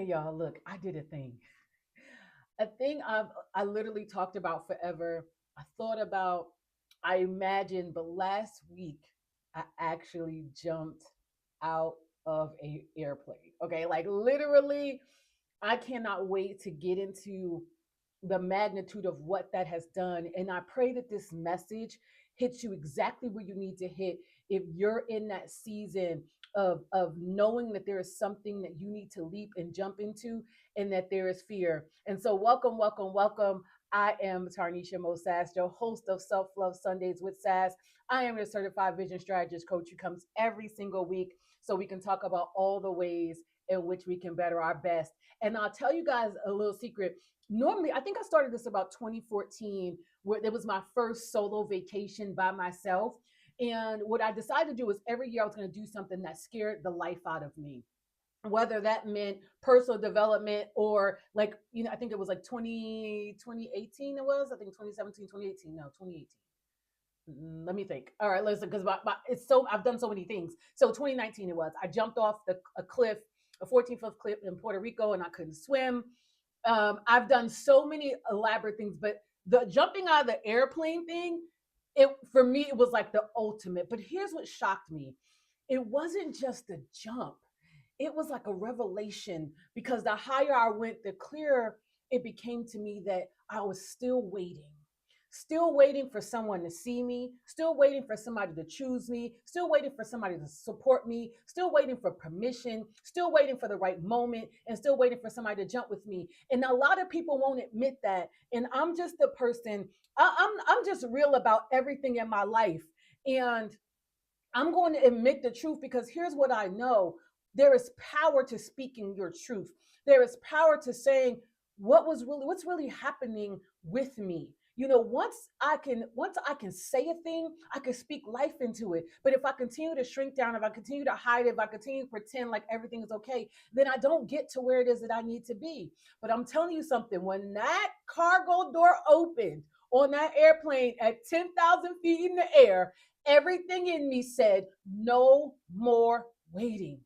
Okay, y'all, look, I did a thing I literally talked about forever. I thought about, I imagined, but last week I actually jumped out of a airplane. Okay, like literally, I cannot wait to get into the magnitude of what that has done. And I pray that this message hits you exactly where you need to hit if you're in that season of knowing that there is something that you need to leap and jump into and that there is fear. And so welcome, welcome, welcome. I am Tarnisha Mosas, your host of Self Love Sundays with Sass. I am a certified vision strategist coach who comes every single week so we can talk about all the ways in which we can better our best. And I'll tell you guys a little secret. Normally, I think I started this about 2014, where it was my first solo vacation by myself. And what I decided to do was every year I was going to do something that scared the life out of me, whether that meant personal development or like, I think it was like 2018. It was, I think 2017, 2018. No, 2018. Let me think. All right, listen, because it's so, I've done so many things. So 2019 it was. I jumped off a cliff, a 14-foot cliff in Puerto Rico, and I couldn't swim. I've done so many elaborate things, but the jumping out of the airplane thing, it for me it was like the ultimate. But here's what shocked me: it wasn't just a jump; it was like a revelation. Because the higher I went, the clearer it became to me that I was still waiting for someone to see me, still waiting for somebody to choose me, still waiting for somebody to support me, still waiting for permission, still waiting for the right moment, and still waiting for somebody to jump with me. And a lot of people won't admit that. And I'm just the person, I'm just real about everything in my life. And I'm going to admit the truth because here's what I know: there is power to speaking your truth. There is power to saying what's really happening with me. Once I can say a thing, I can speak life into it. But if I continue to shrink down, if I continue to hide, if I continue to pretend like everything is okay, then I don't get to where it is that I need to be. But I'm telling you something: when that cargo door opened on that airplane at 10,000 feet in the air, everything in me said, no more waiting.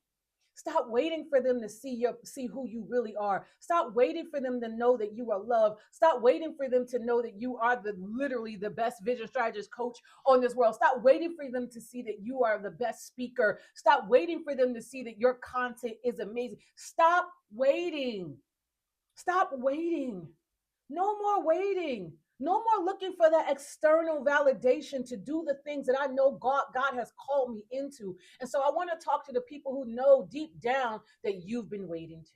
Stop waiting for them to see who you really are. Stop waiting for them to know that you are loved. Stop waiting for them to know that you are the literally the best vision strategist coach on this world. Stop waiting for them to see that you are the best speaker. Stop waiting for them to see that your content is amazing. Stop waiting. Stop waiting. No more waiting. No more looking for that external validation to do the things that I know God has called me into. And so I want to talk to the people who know deep down that you've been waiting to.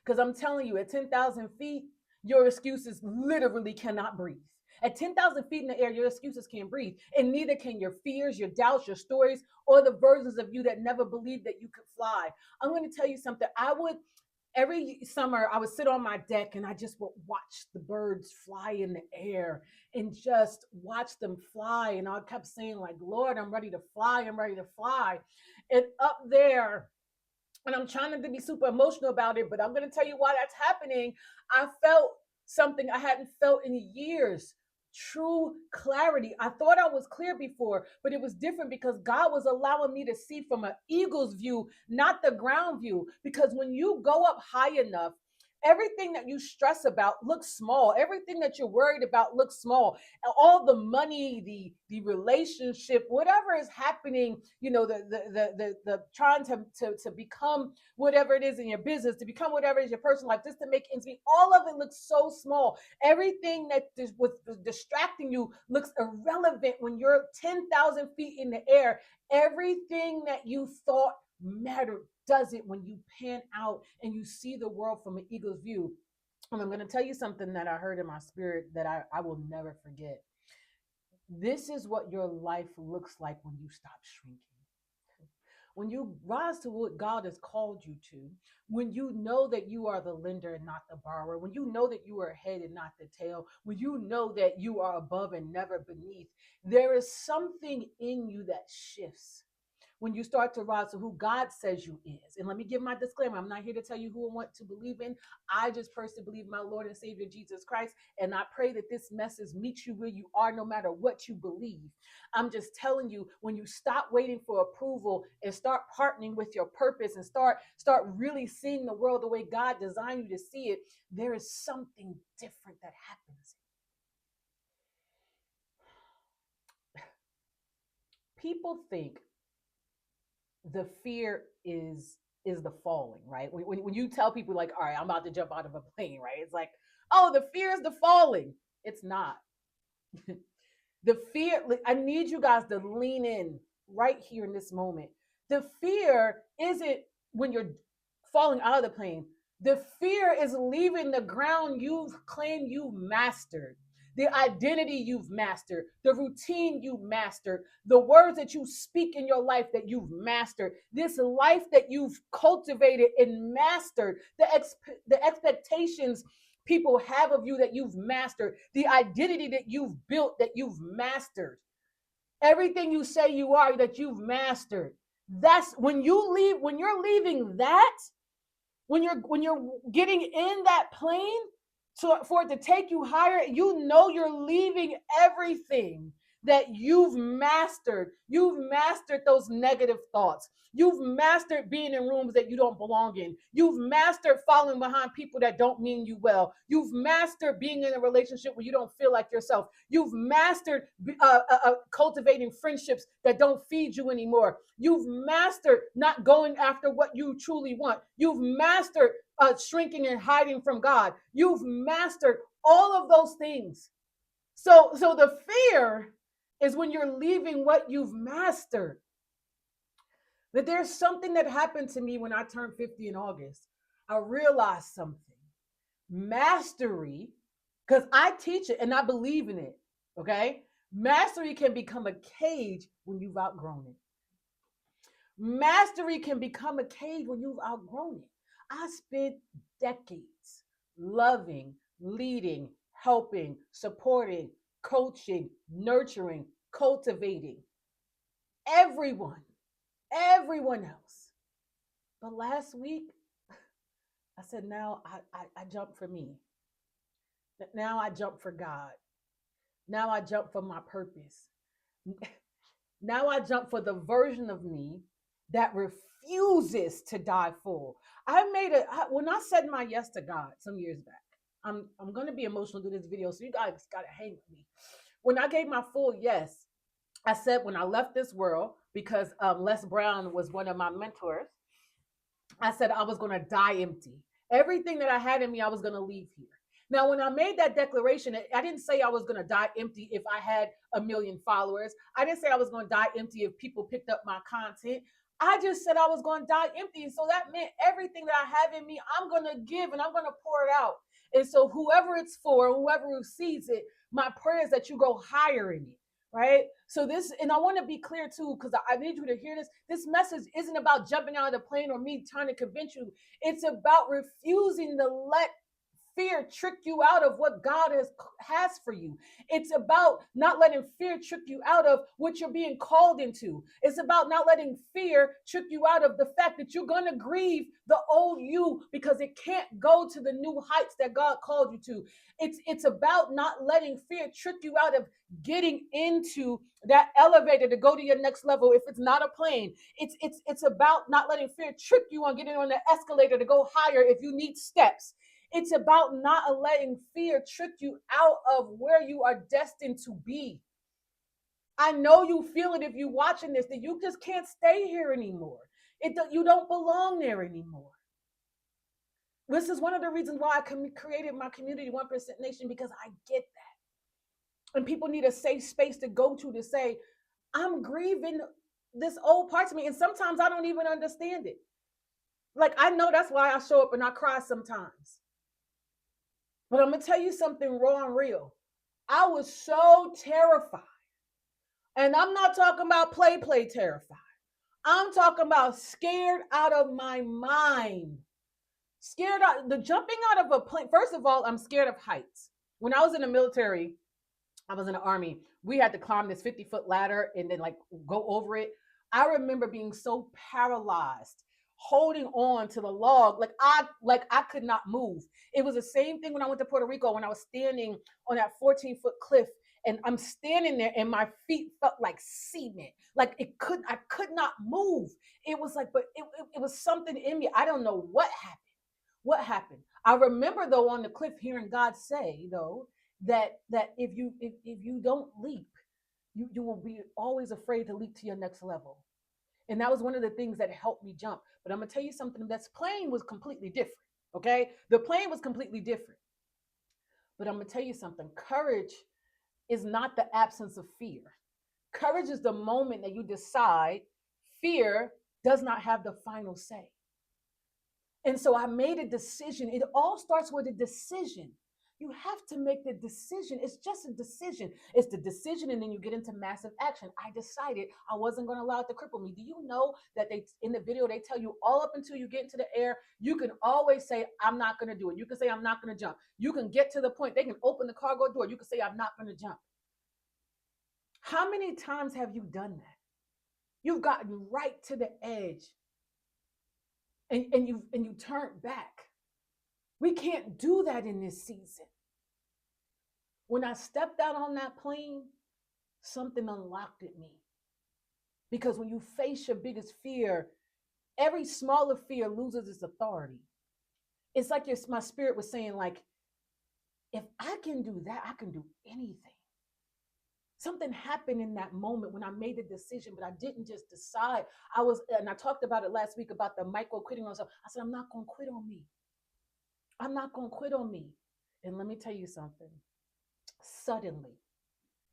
Because I'm telling you, at 10,000 feet, your excuses literally cannot breathe. At 10,000 feet in the air, your excuses can't breathe. And neither can your fears, your doubts, your stories, or the versions of you that never believed that you could fly. I'm going to tell you something. Every summer I would sit on my deck and I just would watch the birds fly in the air and just watch them fly. And I kept saying, like, Lord, I'm ready to fly. I'm ready to fly. And up there, and I'm trying not to be super emotional about it, but I'm going to tell you why that's happening. I felt something I hadn't felt in years: true clarity. I thought I was clear before, but it was different because God was allowing me to see from an eagle's view, not the ground view. Because when you go up high enough, everything that you stress about looks small. Everything that you're worried about looks small. All the money, the relationship, whatever is happening, the trying to become whatever it is in your business, to become whatever it is your personal life, just to make ends meet, all of it looks so small. Everything that was distracting you looks irrelevant when you're 10,000 feet in the air. Everything that you thought mattered does it when you pan out and you see the world from an eagle's view. And I'm going to tell you something that I heard in my spirit that I will never forget. This is what your life looks like when you stop shrinking. When you rise to what God has called you to, when you know that you are the lender and not the borrower, when you know that you are head and not the tail, when you know that you are above and never beneath, there is something in you that shifts. when you start to rise to who God says you is. And let me give my disclaimer. I'm not here to tell you who I want to believe in. I just personally believe in my Lord and Savior Jesus Christ. And I pray that this message meets you where you are, no matter what you believe. I'm just telling you, when you stop waiting for approval and start partnering with your purpose and start really seeing the world the way God designed you to see it, there is something different that happens. People think the fear is the falling, right? When you tell people like, all right, I'm about to jump out of a plane, right? It's like, oh, the fear is the falling. It's not. The fear, I need you guys to lean in right here in this moment. The fear isn't when you're falling out of the plane. The fear is leaving the ground you've claimed you've mastered, the identity you've mastered, the routine you've mastered, the words that you speak in your life that you've mastered, this life that you've cultivated and mastered, the expectations people have of you that you've mastered, the identity that you've built that you've mastered, everything you say you are that you've mastered. That's when you leave, when you're leaving that, when you're getting in that plane, so for it to take you higher, you know you're leaving everything that you've mastered those negative thoughts. You've mastered being in rooms that you don't belong in. You've mastered following behind people that don't mean you well. You've mastered being in a relationship where you don't feel like yourself. You've mastered cultivating friendships that don't feed you anymore. You've mastered not going after what you truly want. You've mastered shrinking and hiding from God. You've mastered all of those things. So the fear is when you're leaving what you've mastered. But there's something that happened to me when I turned 50 in August. I realized something. Mastery, because I teach it and I believe in it. Okay. Mastery can become a cage when you've outgrown it. Mastery can become a cage when you've outgrown it. I spent decades loving, leading, helping, supporting, coaching, nurturing, cultivating everyone else. But last week, I said, now I jump for me. Now I jump for God. Now I jump for my purpose. Now I jump for the version of me that refuses to die full. When I said my yes to God some years back. I'm going to be emotional through this video, so you guys got to hang with me. When I gave my full yes, I said when I left this world, because Les Brown was one of my mentors, I said I was going to die empty. Everything that I had in me, I was going to leave here. Now, when I made that declaration, I didn't say I was going to die empty if I had 1 million followers. I didn't say I was going to die empty if people picked up my content. I just said I was going to die empty. And so that meant everything that I have in me, I'm going to give and I'm going to pour it out. And so whoever it's for, whoever receives it, my prayer is that you go higher in it. Right. So this, and I want to be clear too, because I need you to hear this. This message isn't about jumping out of the plane or me trying to convince you. It's about refusing to let fear trick you out of what God has for you. It's about not letting fear trick you out of what you're being called into. It's about not letting fear trick you out of the fact that you're going to grieve the old you because it can't go to the new heights that God called you to. It's about not letting fear trick you out of getting into that elevator to go to your next level. If it's not a plane, it's about not letting fear trick you on getting on the escalator to go higher if you need steps. It's about not letting fear trick you out of where you are destined to be. I know you feel it if you're watching this, that you just can't stay here anymore. You don't belong there anymore. This is one of the reasons why I created my community, 1% Nation, because I get that. And people need a safe space to go to say, I'm grieving this old part of me. And sometimes I don't even understand it. Like, I know that's why I show up and I cry sometimes. But I'm going to tell you something raw and real. I was so terrified. And I'm not talking about play terrified. I'm talking about scared out of my mind. Scared out, the jumping out of a plane. First of all, I'm scared of heights. When I was in the military, I was in the Army. We had to climb this 50-foot ladder and then like go over it. I remember being so paralyzed, holding on to the log, like I could not move. It was the same thing when I went to Puerto Rico, when I was standing on that 14-foot cliff, and I'm standing there and my feet felt like cement. Like I could not move. It was like, but it was something in me. I don't know what happened. What happened? I remember though on the cliff hearing God say though that if you don't leap, you will be always afraid to leap to your next level. And that was one of the things that helped me jump. But I'm gonna tell you something, that's plane was completely different. Okay. The plane was completely different. But I'm gonna tell you something. Courage is not the absence of fear. Courage is the moment that you decide fear does not have the final say. And so I made a decision. It all starts with a decision. You have to make the decision. It's just a decision. It's the decision, and then you get into massive action. I decided I wasn't going to allow it to cripple me. Do you know that they in the video they tell you all up until you get into the air, you can always say, I'm not going to do it. You can say, I'm not going to jump. You can get to the point. They can open the cargo door. You can say, I'm not going to jump. How many times have you done that? You've gotten right to the edge and you turned back. We can't do that in this season. When I stepped out on that plane, something unlocked at me. Because when you face your biggest fear, every smaller fear loses its authority. It's like my spirit was saying, like, if I can do that, I can do anything. Something happened in that moment when I made the decision, but I didn't just decide. And I talked about it last week about the micro quitting on myself. I said, I'm not going to quit on me. I'm not going to quit on me. And let me tell you something. Suddenly,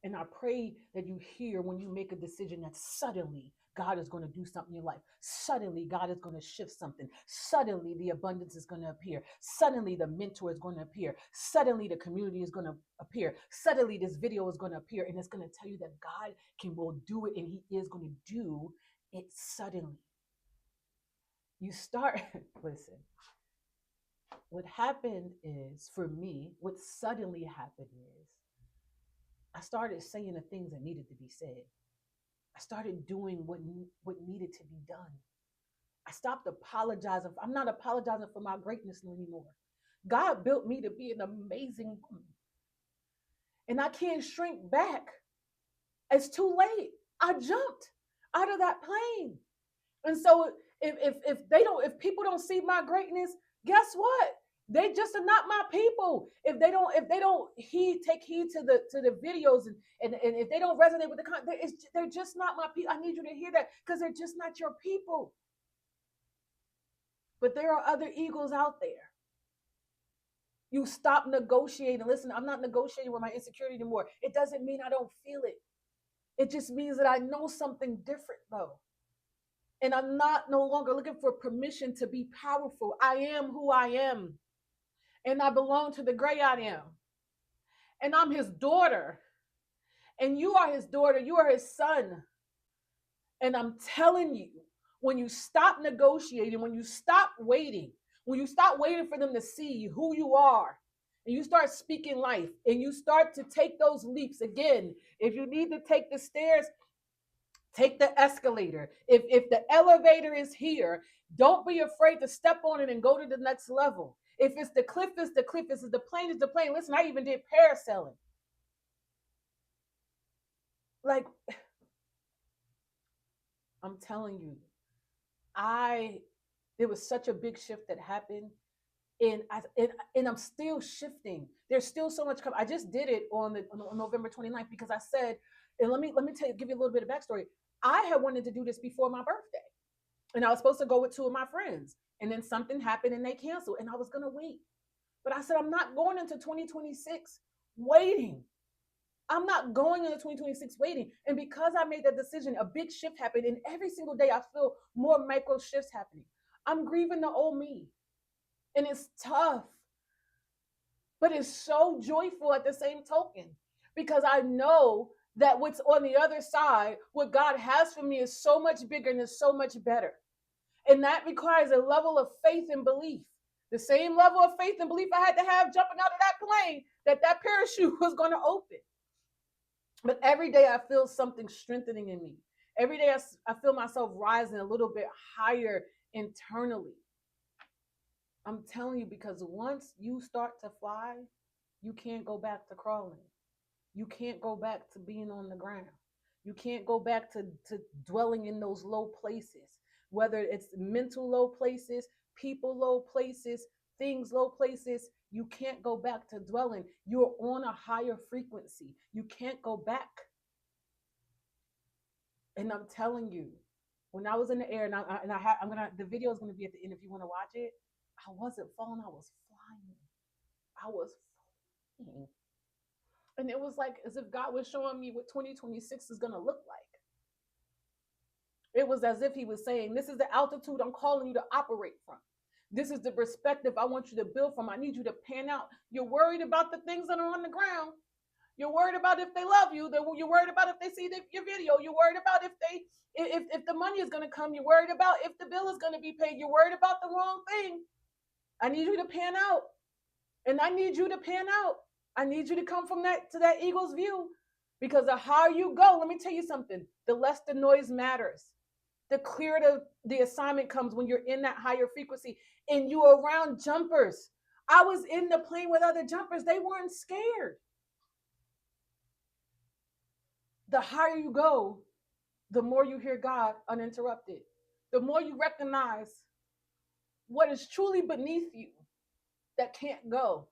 and I pray that you hear when you make a decision that suddenly God is going to do something in your life. Suddenly, God is going to shift something. Suddenly, the abundance is going to appear. Suddenly, the mentor is going to appear. Suddenly, the community is going to appear. Suddenly, this video is going to appear, and it's going to tell you that God will do it, and He is going to do it suddenly. You start, listen, what happened is, for me, what suddenly happened is, I started saying the things that needed to be said. I started doing what needed to be done. I stopped apologizing. I'm not apologizing for my greatness anymore. God built me to be an amazing woman. And I can't shrink back. It's too late. I jumped out of that plane. And so if people don't see my greatness, guess what? They just are not my people. If they don't take heed to the videos and if they don't resonate with the content, they're just not my people. I need you to hear that, because they're just not your people. But there are other eagles out there. You stop negotiating. Listen, I'm not negotiating with my insecurity anymore. It doesn't mean I don't feel it. It just means that I know something different though. And I'm not no longer looking for permission to be powerful. I am who I am. And I belong to the great I am. And I'm his daughter. And you are his daughter. You are his son. And I'm telling you, when you stop negotiating, when you stop waiting for them to see who you are, and you start speaking life, and you start to take those leaps again, if you need to take the stairs, take the escalator. If the elevator is here, don't be afraid to step on it and go to the next level. If it's the cliff, it's the cliff. If it's the plane, it's the plane. Listen, I even did parasailing. Like, I'm telling you, there was such a big shift that happened, and I'm still shifting. There's still so much coming. I just did it on November 29th because I said, and give you a little bit of backstory. I had wanted to do this before my birthday, and I was supposed to go with two of my friends, and then something happened and they canceled, and I was gonna wait. But I said, I'm not going into 2026 waiting. I'm not going into 2026 waiting. And because I made that decision, a big shift happened. And every single day I feel more micro shifts happening. I'm grieving the old me. And it's tough. But it's so joyful at the same token. Because I know that what's on the other side, what God has for me, is so much bigger and is so much better. And that requires a level of faith and belief. The same level of faith and belief I had to have jumping out of that plane, that parachute was going to open. But every day I feel something strengthening in me. Every day I feel myself rising a little bit higher internally. I'm telling you, because once you start to fly, you can't go back to crawling. You can't go back to being on the ground. You can't go back to dwelling in those low places, whether it's mental low places, people low places, things low places. You can't go back to dwelling. You're on a higher frequency. You can't go back. And I'm telling you, when I was in the air, I'm gonna, the video is gonna be at the end if you want to watch it. I wasn't falling, I was flying. I was flying. And it was like as if God was showing me what 2026 is gonna look like. It was as if He was saying, this is the altitude I'm calling you to operate from. This is the perspective I want you to build from. I need you to pan out. You're worried about the things that are on the ground. You're worried about if they love you. You're worried about if they see your video. You're worried about if the money is going to come. You're worried about if the bill is going to be paid. You're worried about the wrong thing. I need you to pan out, and I need you to pan out. I need you to come from that to that eagle's view, because the higher you go, let me tell you something. The less the noise matters. The clearer the assignment comes when you're in that higher frequency and you're around jumpers. I was in the plane with other jumpers. They weren't scared. The higher you go, the more you hear God uninterrupted, the more you recognize what is truly beneath you that can't go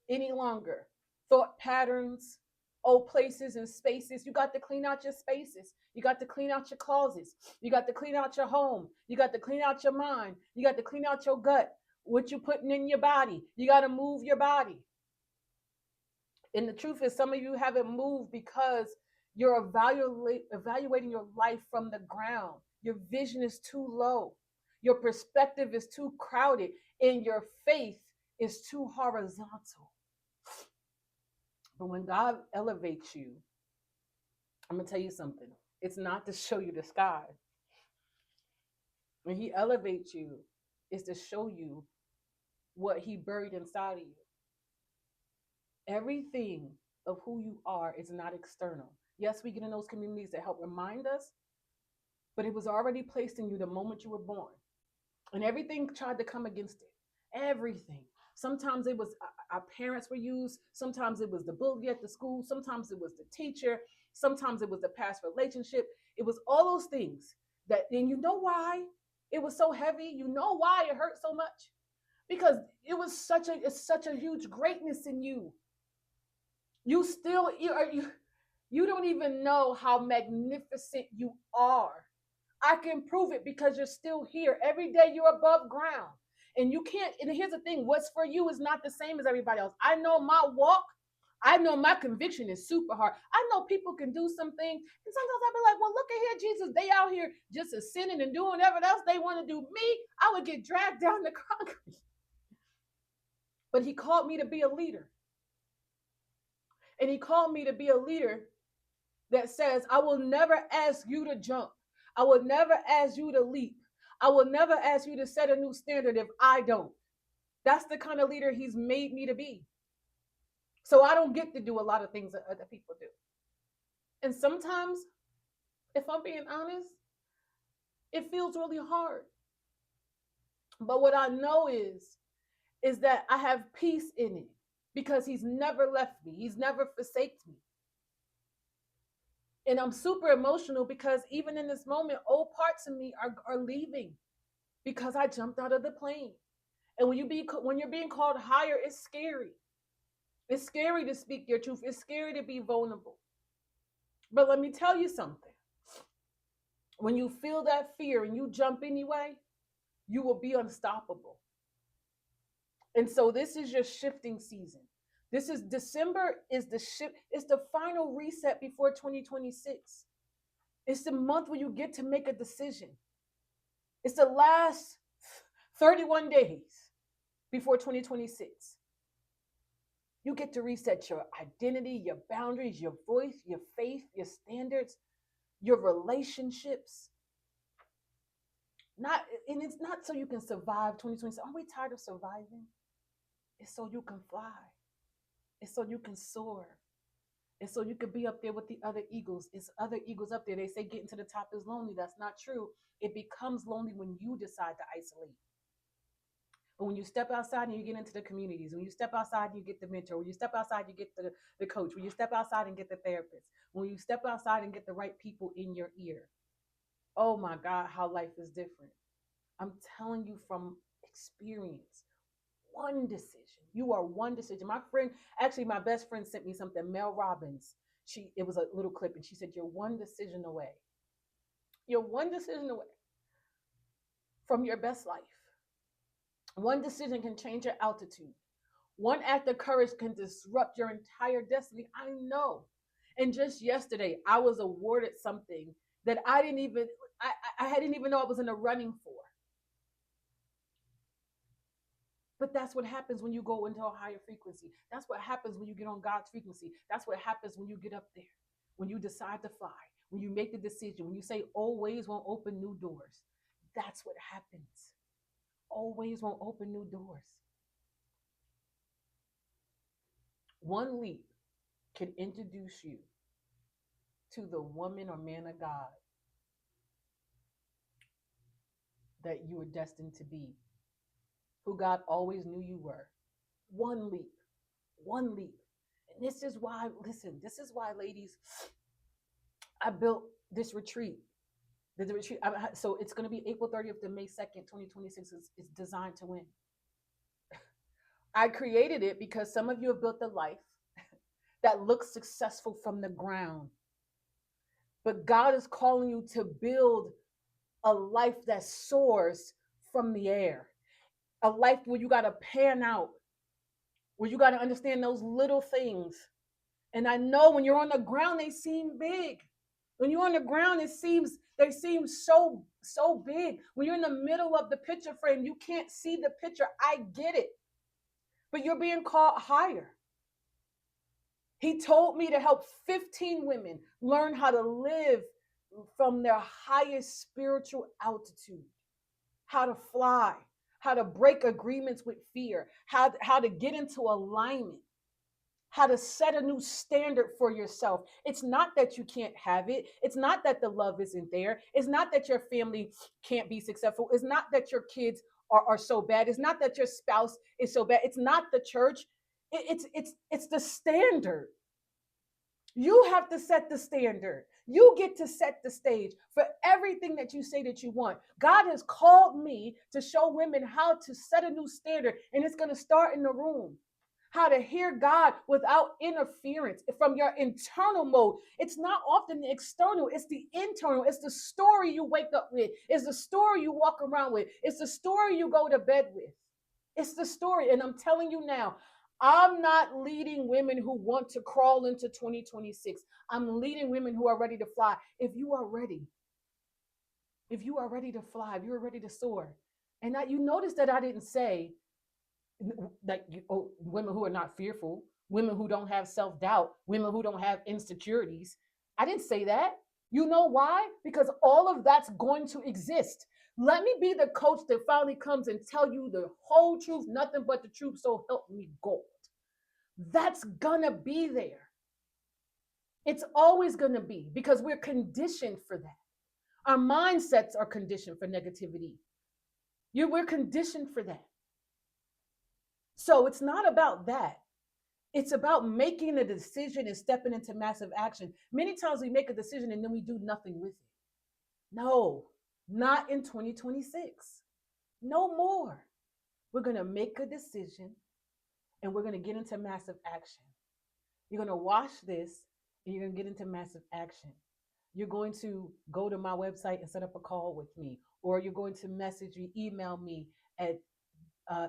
any longer. Thought patterns, old places and spaces. You got to clean out your spaces. You got to clean out your closets. You got to clean out your home. You got to clean out your mind. You got to clean out your gut. What you're putting in your body. You got to move your body. And the truth is, some of you haven't moved because you're evaluating your life from the ground. Your vision is too low. Your perspective is too crowded. And your faith is too horizontal. But when God elevates you, I'm going to tell you something. It's not to show you the sky. When He elevates you, it's to show you what He buried inside of you. Everything of who you are is not external. Yes, we get in those communities that help remind us, but it was already placed in you the moment you were born. And everything tried to come against it. Everything. Sometimes it was our parents were used. Sometimes it was the bully at the school. Sometimes it was the teacher. Sometimes it was the past relationship. It was all those things that, and you know why it was so heavy? You know why it hurt so much? Because it's such a huge greatness in you. You don't even know how magnificent you are. I can prove it because you're still here. Every day you're above ground. And you can't, and here's the thing, what's for you is not the same as everybody else. I know my walk, I know my conviction is super hard. I know people can do something, and sometimes I'll be like, well, look at here, Jesus, they out here just sinning and doing whatever else they want to do. Me, I would get dragged down the concrete. But He called me to be a leader. And He called me to be a leader that says, I will never ask you to jump. I will never ask you to leap. I will never ask you to set a new standard if I don't. That's the kind of leader He's made me to be. So I don't get to do a lot of things that other people do. And sometimes, if I'm being honest, it feels really hard. But what I know is that I have peace in it because He's never left me. He's never forsaken me. And I'm super emotional because even in this moment, old parts of me are leaving because I jumped out of the plane. And when you're being called higher, it's scary. It's scary to speak your truth. It's scary to be vulnerable. But let me tell you something. When you feel that fear and you jump anyway, you will be unstoppable. And so this is your shifting season. This is December is the shift. It's the final reset before 2026. It's the month where you get to make a decision. It's the last 31 days before 2026. You get to reset your identity, your boundaries, your voice, your faith, your standards, your relationships. And it's not so you can survive 2026. Are we tired of surviving? It's so you can fly. It's so you can soar. And so you could be up there with the other eagles. It's other eagles up there. They say getting to the top is lonely. That's not true. It becomes lonely when you decide to isolate. But when you step outside and you get into the communities, when you step outside and you get the mentor, when you step outside, you get the coach, when you step outside and get the therapist, when you step outside and get the right people in your ear, oh my God, how life is different. I'm telling you from experience. One decision. You are one decision. My friend, actually, my best friend sent me something. Mel Robbins. It was a little clip, and she said, "You're one decision away. You're one decision away from your best life. One decision can change your altitude. One act of courage can disrupt your entire destiny." I know. And just yesterday, I was awarded something that I didn't even know I was in the running for. But that's what happens when you go into a higher frequency. That's what happens when you get on God's frequency. That's what happens when you get up there, when you decide to fly, when you make the decision, when you say old ways won't open new doors. That's what happens. Old ways won't open new doors. One leap can introduce you to the woman or man of God that you were destined to be, who God always knew you were. One leap, one leap. And this is why, listen, this is why, ladies, I built this retreat. The retreat. So it's going to be April 30th to May 2nd, 2026. It's designed to win. I created it because some of you have built a life that looks successful from the ground. But God is calling you to build a life that soars from the air. A life where you got to pan out, where you got to understand those little things. And I know when you're on the ground, they seem big. When you're on the ground, they seem so big. When you're in the middle of the picture frame, you can't see the picture. I get it. But you're being called higher. He told me to help 15 women learn how to live from their highest spiritual altitude, how to fly, how to break agreements with fear, how to get into alignment, how to set a new standard for yourself. It's not that you can't have it. It's not that the love isn't there. It's not that your family can't be successful. It's not that your kids are so bad. It's not that your spouse is so bad. It's not the church. It's the standard. You have to set the standard. You get to set the stage for everything that you say that you want. God has called me to show women how to set a new standard, and it's going to start in the room. How to hear God without interference from your internal mode. It's not often the external, it's the internal. It's the story you wake up with, it's the story you walk around with, it's the story you go to bed with. It's the story. And I'm telling you now, I'm not leading women who want to crawl into 2026. I'm leading women who are ready to fly. If you are ready to fly, if you're ready to soar. And you notice that I didn't say like women who are not fearful, women who don't have self-doubt, women who don't have insecurities. I didn't say that. You know why? Because all of that's going to exist. Let me be the coach that finally comes and tell you the whole truth, nothing but the truth, so help me God. That's gonna be there. It's always gonna be because we're conditioned for that. Our mindsets are conditioned for negativity. We're conditioned for that. So it's not about that. It's about making a decision and stepping into massive action. Many times we make a decision and then we do nothing with it. No, not in 2026. No more. We're going to make a decision and we're going to get into massive action. You're going to watch this and you're going to get into massive action. You're going to go to my website and set up a call with me, or you're going to message me, email me at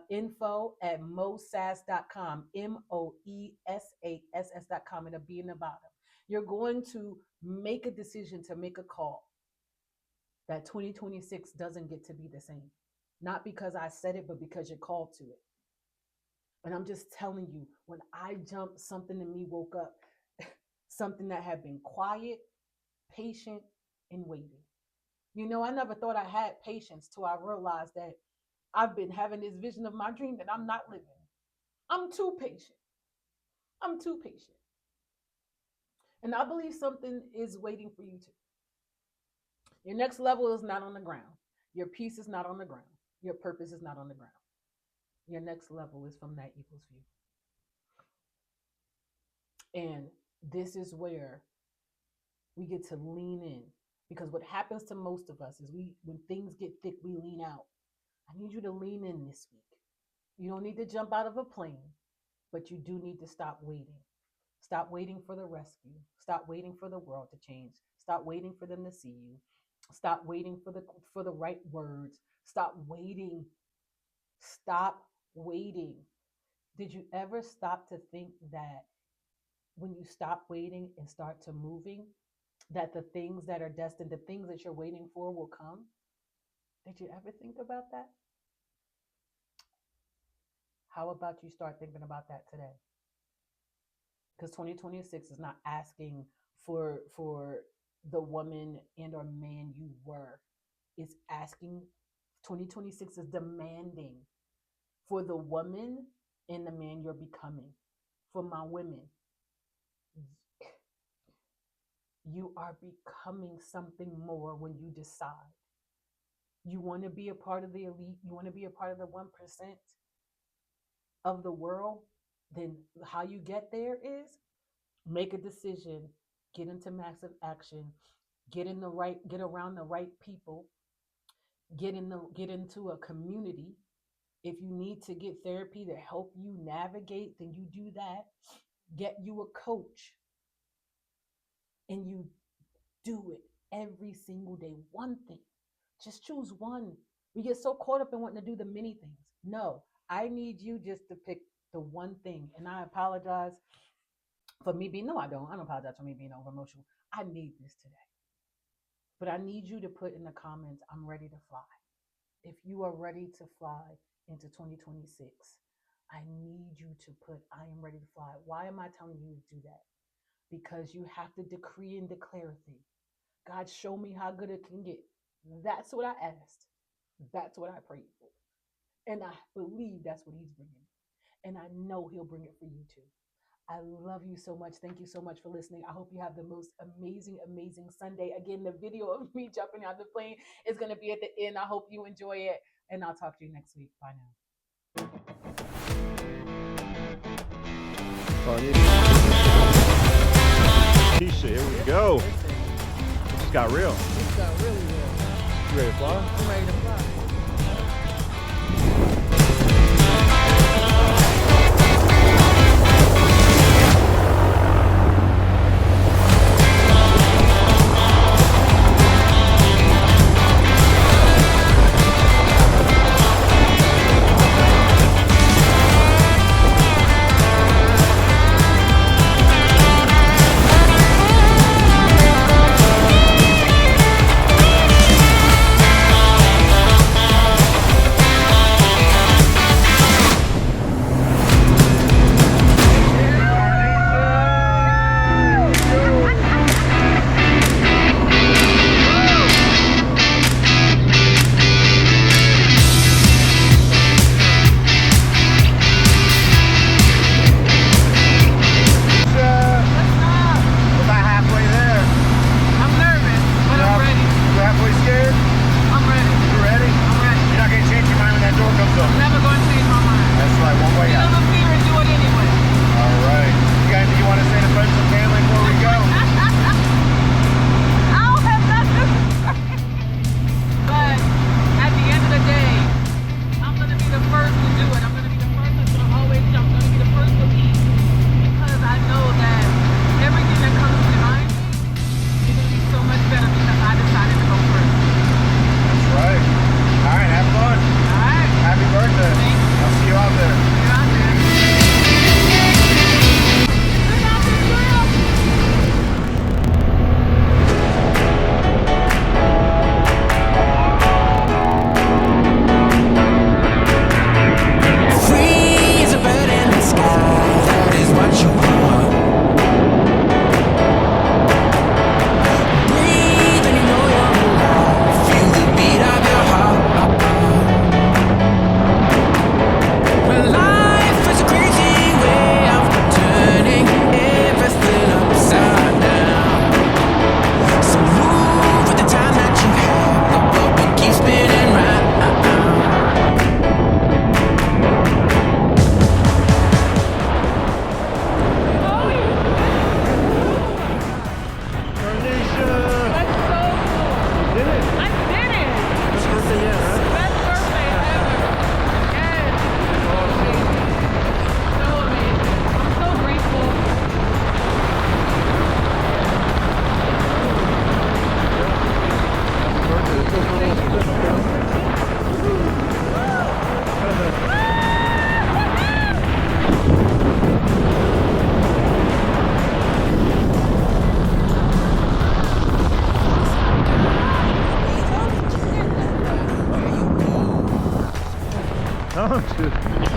info@moesass.com, moesass.com, and it'll be in the bottom. You're going to make a decision to make a call that 2026 doesn't get to be the same. Not because I said it, but because you're called to it. And I'm just telling you, when I jumped, something in me woke up, something that had been quiet, patient, and waiting. You know, I never thought I had patience till I realized that I've been having this vision of my dream that I'm not living. I'm too patient. I'm too patient. And I believe something is waiting for you to. Your next level is not on the ground. Your peace is not on the ground. Your purpose is not on the ground. Your next level is from that eagle's view. And this is where we get to lean in, because what happens to most of us is when things get thick, we lean out. I need you to lean in this week. You don't need to jump out of a plane, but you do need to stop waiting. Stop waiting for the rescue. Stop waiting for the world to change. Stop waiting for them to see you. Stop waiting for the right words. Stop waiting. Stop waiting. Did you ever stop to think that when you stop waiting and start to moving, that the things that are destined, the things that you're waiting for will come? Did you ever think about that? How about you start thinking about that today? Because 2026 is not asking for the woman and or man you were. It's asking, 2026 is demanding for the woman and the man you're becoming. For my women, you are becoming something more when you decide. You want to be a part of the elite, you want to be a part of the 1% of the world, then how you get there is make a decision, get into massive action, get around the right people, get into a community. If you need to get therapy to help you navigate, then you do that. Get you a coach, and you do it every single day. One thing, just choose one. We get so caught up in wanting to do the many things. No, I need you just to pick the one thing. And I apologize for me being, no, I don't apologize for me being over emotional. I need this today. But I need you to put in the comments, I'm ready to fly. If you are ready to fly into 2026, I need you to put, I am ready to fly. Why am I telling you to do that? Because you have to decree and declare a thing. God, show me how good it can get. That's what I asked. That's what I prayed for. And I believe that's what he's bringing. And I know he'll bring it for you too. I love you so much. Thank you so much for listening. I hope you have the most amazing, amazing Sunday. Again, the video of me jumping out the plane is going to be at the end. I hope you enjoy it. And I'll talk to you next week. Bye now. Keisha, here we go. It just got real. It got really real. You ready to fly? I'm ready to fly. Oh, shit.